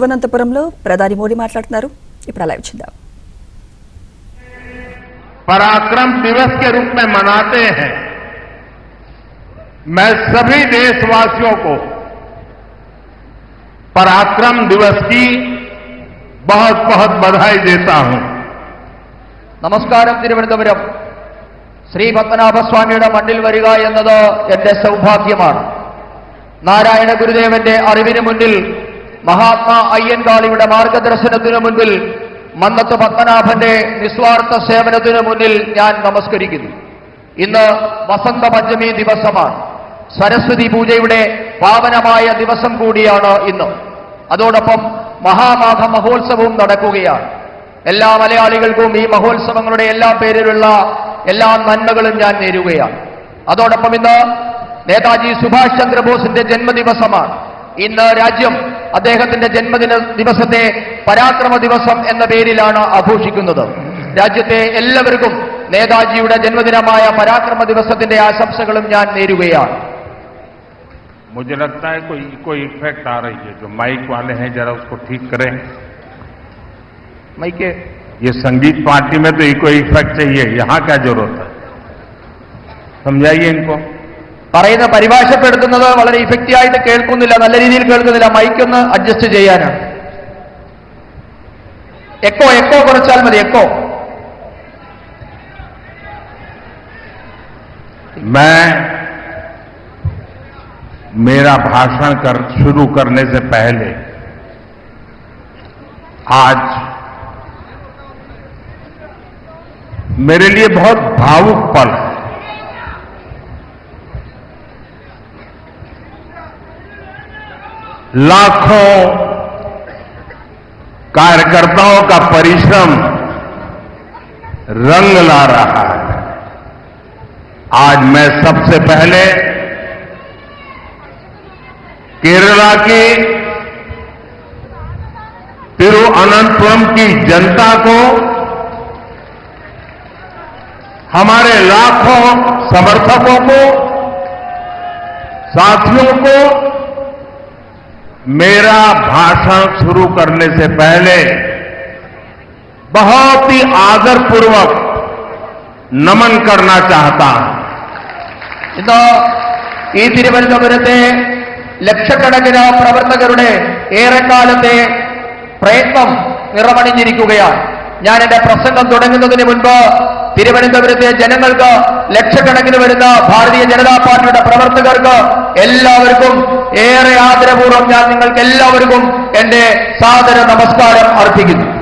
తిరువనంతపురంలో ప్రధాని మోడీ మాట్లాడుతున్నారు. ఇప్పుడు లైవ్ చూద్దాం. पराक्रम दिवस के रूप में मनाते हैं. मैं सभी देशवासियों को पराक्रम दिवस की बहुत बहुत बधाई देता हूं. നമസ്കാരം. തിരുവനന്തപുരം ശ്രീ പത്മനാഭസ്വാമിയുടെ മണ്ണിൽ വരിക എന്നത് എന്റെ സൗഭാഗ്യമാണ്. നാരായണ ഗുരുദേവന്റെ അറിവിന് മുന്നിൽ, മഹാത്മാ അയ്യൻകാളിയുടെ മാർഗദർശനത്തിനു മുൻപിൽ, മന്നത്ത് പത്മനാഭന്റെ നിസ്വാർത്ഥ സേവനത്തിനു മുന്നിൽ ഞാൻ നമസ്കരിക്കുന്നു. ഇന്ന് വസന്ത പഞ്ചമി ദിവസമാണ്. സരസ്വതി പൂജയുടെ പാവനമായ ദിവസം കൂടിയാണ് ഇന്ന്. അതോടൊപ്പം മഹാമാഘ മഹോത്സവവും നടക്കുകയാണ്. എല്ലാ മലയാളികൾക്കും ഈ മഹോത്സവങ്ങളുടെ എല്ലാ പേരിലുള്ള എല്ലാ നന്മകളും ഞാൻ നേരുകയാണ്. അതോടൊപ്പം ഇന്ന് നേതാജി സുഭാഷ് ചന്ദ്രബോസിന്റെ ജന്മദിവസമാണ്. ഇന്ന് രാജ്യം അദ്ദേഹത്തിന്റെ ജന്മദിന ദിവസത്തെ പരാക്രമ ദിവസം എന്ന പേരിലാണ് ആഘോഷിക്കുന്നത്. രാജ്യത്തെ എല്ലാവർക്കും നേതാജിയുടെ ജന്മദിനമായ പരാക്രമ ദിവസത്തിന്റെ ആശംസകളും ഞാൻ നേരുകയാണ്. मुझे लगता है कोई इफेक्ट आ रही है. जो माइक वाले हैं जरा उसको ठीक करें. माइक ये संगीत पार्टी में तो इको इफेक्ट चाहिए, यहां क्या जरूरत है? समझाइए इनको. പറയുന്ന പരിഭാഷപ്പെടുത്തുന്നത് വളരെ ഇഫക്റ്റീവ് ആയിട്ട് കേൾക്കുന്നില്ല, നല്ല രീതിയിൽ കേൾക്കുന്നില്ല. മൈക്ക് ഒന്ന് അഡ്ജസ്റ്റ് ചെയ്യാനാണ്. എക്കോ കുറച്ചാൽ മതി. എക്കോ. मैं मेरा भाषण शुरू करने से पहले आज मेरे लिए बहुत भावुक पल है. लाखों कार्यकर्ताओं का परिश्रम रंग ला रहा है. आज मैं सबसे पहले केरला की तिरुअनंतपुरम की जनता को, हमारे लाखों समर्थकों को, साथियों को मेरा भाषण शुरू करने से पहले बहुत ही आदरपूर्वक नमन करना चाहता हूं. ഇന്ന് ഈ തിരുവനന്തപുരത്തെ ലക്ഷക്കണക്കിന് പ്രവർത്തകരുടെ ഏറെക്കാലത്തെ പ്രയത്നം നിറമണിഞ്ഞിരിക്കുകയാണ്. ഞാൻ എന്റെ പ്രസംഗം തുടങ്ങുന്നതിന് മുൻപ് തിരുവനന്തപുരത്തെ ജനങ്ങൾക്ക്, ലക്ഷക്കണക്കിന് വരുന്ന ഭാരതീയ ജനതാ പാർട്ടിയുടെ പ്രവർത്തകർക്ക് എല്ലാവർക്കും ഏറെ ആദരപൂർവ്വം ഞാൻ നിങ്ങൾക്ക് എല്ലാവർക്കും എന്റെ സാദര നമസ്കാരം അർപ്പിക്കുന്നു.